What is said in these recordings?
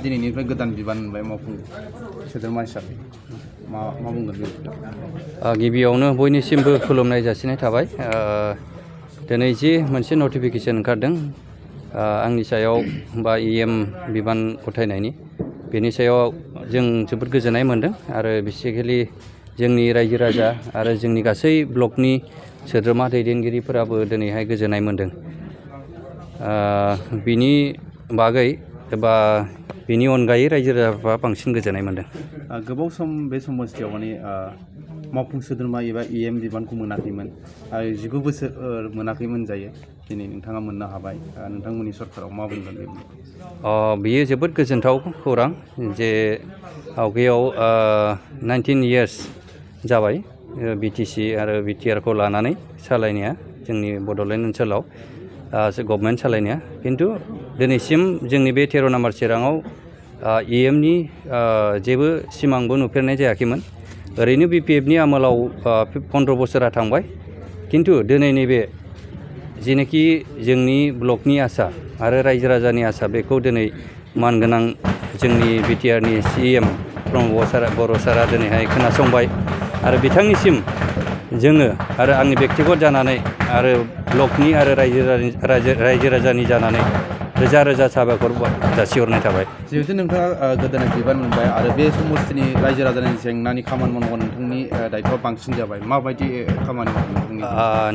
दिनैनिफ्राय गोदान बिबान मोनबाय मावफुं सोद्रोमा हिसाबै मा बुंगोन बे? गिबियावनो बयनिसिमबो खुलुमनाय जासिनाय थाबाय। दिनै जि मोनसे नटिफिकेसन ओंखारदों आंनि सायाव बा EM बिबान गथायनायनि बेनि सायाव जों जोबोद गोजोननाय मोनदों आरो बेसिकेलि जोंनि रायजो राजा आरो जोंनि गासै ब्लकनि सोद्रोमा दैदेनगिरिफोराबो दिनैहाय गोजोननाय मोनदों। बिनि बागै एबा बिनि अनगायै रायजो राजाफ्रा बांसिन गोजोननाय मोनदों। गोबाव सम बे समस्थियाव माने मावफुं सोद्रोमा एबा EM बिबानखौ मोनाखैमोन आरो 19 बोसोर मोनाखैमोन जायो। दिनै नोंथाङा मोननो हाबाय। नोंथांमोननि सरकाराव मा बुंगोन बे? बियो जोबोद गोजोनथाव खौरां जे आवगायाव 19 इयार्स जाबाय BTC आरो BTR खौ लानानै सालायनाया जोंनि बड'लेण्ड ओनसोलाव गभर्नमेन्ट सालायनाया, खिन्थु दिनैसिम जोंनि बे 13 नम्बर चिराङाव EM नि जेबो सिमांबो नुफेरनाय जायाखैमोन। ओरैनो BPF नि आमोलाव 15 बोसोरा थांबाय, खिन्थु दिनै नैबे जेनाखि जोंनि ब्लकनि आसा आरो रायजो राजानि आसा बेखौ दिनै मानगोनां जोंनि BTR नि CM प्रमद बर' सारा दिनैहाय खोनासंबाय आरो बिथांनिसिम जोङो आरो आंनि बेक्तिगत जानानै आरो ब्लकनि आरो रायजो राजानि जानानै रोजा रोजा साबायखर जासिहरनाय थाबाय। जिहेतु नोंथाङा गोदानै बिबान मोनबाय आरो बे समस्थिनि रायजो राजानि जेंनानि खामानि मावनांगौ नोंथांनि दायथ'आ बांसिन जाबाय। माबायदि खामानि मावगोन?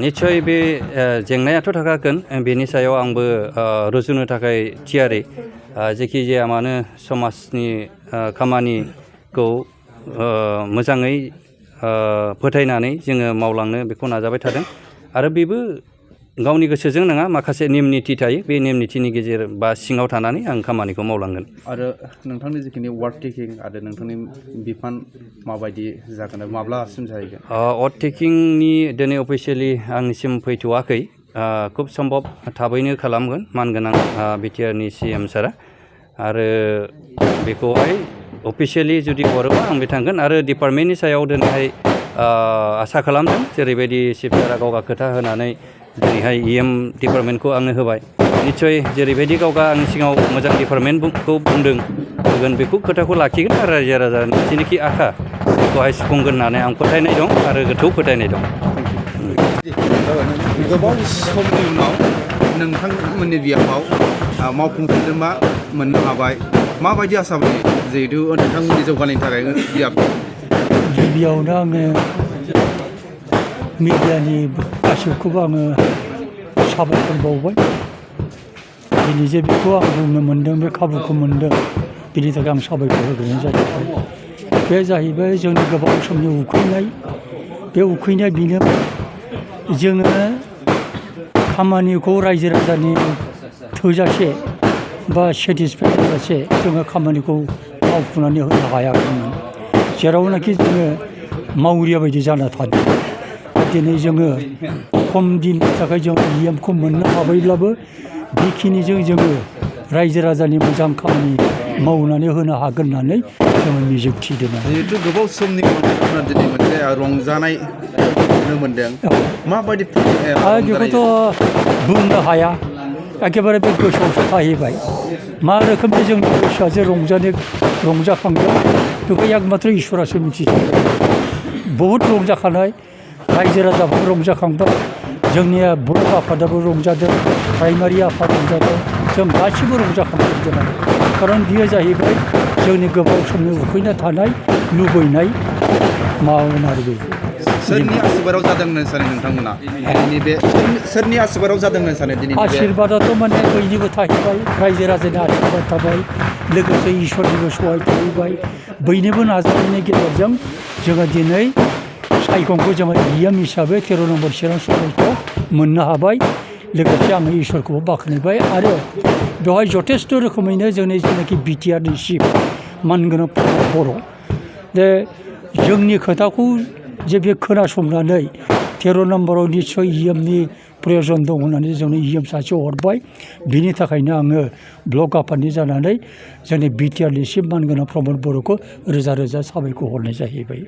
निस्सय बे जेंनायाथ' थाखागोन, बेनि सायाव आंबो रुजुनो थाखाय थियारि। जेखि जाया मानो समाजनि खामानिखौ मोजाङै फोथायनानै जोङो मावलांनो बेखौ नाजाबाय थादों आरो बेबो गावनि गोसोजों नङा, माखासे नेम निथि थायो, बे नेम निथिनि गेजेर बा सिङाव थानानै आं खामानिखौ मावलांगोन। आरो नोंथांनि जिखिनि वार्ड टेकिं आरो नोंथांनि बिफान माबायदि जागोन, माब्लासिम जाहैगोन? वार्ड टेकिंनि दिनै अफिसियेलि आंनिसिम फैथ'वाखै, खुब सम्भब थाबैनो खालामगोन मानगोनां BTR नि CM सारा, आरो बेखौहाय अफिसियेलि जुदि हरोबा आं बे थांगोन। आरो डिपार्टमेन्टनि सायाव दिनैहाय आसा खालामदों, जेरैबायदि चिफ सारा गावगा खोथा होनानै दिनैहाय EM डिपार्टमेन्टखौ आंनो होबाय। निस्सय जेरैबायदि गावगा आंनि सिगाङाव मोजां डिपार्टमेन्टखौ बुंदों होगोन, बेखौ खोथाखौ लाखिगोन आरो रायजो राजानि जेनोखि आखा बेखौहाय सुफुंगोन होननानै आं फोथायनाय दं आरो गोथौ फोथायनाय दं। गोबाव समनि उनाव नोंथांमोननि बियामाव मावफुं सोद्रोमा मोननो हाबाय, माबायदि आसा मोनो जिहेतु नोंथांमोननि जौगानायनि थाखाय बियाम? गिबियावनो आङो मिडियानि गासैखौबो आङो साबायखर बावबाय। दिनै जे बेखौ आं बुंनो मोन्दों, बे खाबुखौ मोन्दों, बिनि थाखाय आं साबायखर होग्रोनाय जादों। बे जाहैबाय जोंनि गोबां समनि उखैनाय। बे उखैनाया बेनो, जोङो खामानिखौ रायजो राजानि थोजासे बा सेटिसफाइड जाजासे जोङो खामानिखौ मावफुंनानै होनो हायाखैमोन, जेरावनाखि जोङो मावरिया बायदि जाना थादों। दिनै जोङो खम दिननि थाखाय जों EM खौ मोननो हाबायब्लाबो बेखिनिजों जोङो रायजो राजानि मोजां खामानि मावनानै होनो हागोन होननानै जोङो मिजिं थिदों। जिहेतु गोबाव समनि उनाव दिनै मोनसे रंजानाय नुनो मोनदों, माबायदि? बेखौथ' बुंनो हाया, एखेबारे बे गोसोआवसो थाहैबाय। मा रोखोमनि जोंनि गोसोआ जे रंजाखांदों बेखौ एकमात्र इसोरासो मिथिगौ। बहुद रंजाखानाय, रायजो राजाफोर रंजाखांबाय, जोंनिया ब्लक आफादाबो रंजादों, प्राइमारि आफाद रंजादों, जों गासिबो रंजाखांजोबदों। खारन बियो जाहैबाय जोंनि गोबाव समनि उखैना थानाय लुबैनाय मावोन आरो बे। सोरनि आसिरबादाव जादों होनना सानो नोंथांमोना? बे सोरनि आसिरबादाव जादों होनना सानो? दिनै आसिरबादाथ' माने बयनिबो थाहैबाय, रायजो राजानि आसिरबाद थाबाय, लोगोसे इसोरनिबो सहाय थाहैबाय। बयनिबो नाजानायनि गेजेरजों जोङो दिनै सायखंखौ जोङो EM हिसाबै 13 नम्बर चिरां सदरखौ मोननो हाबाय। लोगोसे आङो इसोरखौबो बाख्नायबाय आरो बेवहाय जथेस्थ' रोखोमैनो जोंनि जेनाखि BTR नि चिफ मानगोनां बर', जे जोंनि खोथाखौ जे बे खोनासंनानै 13 नम्बराव निस्सय EM नि प्रयजन दं होननानै जोंनो EM सासे हरबाय। बिनि थाखायनो आङो ब्लक आफादनि जानानै जोंनि BTR नि चिफ मानगोनां प्रमद बर'खौ रोजा रोजा साबायखर हरनाय जाहैबाय।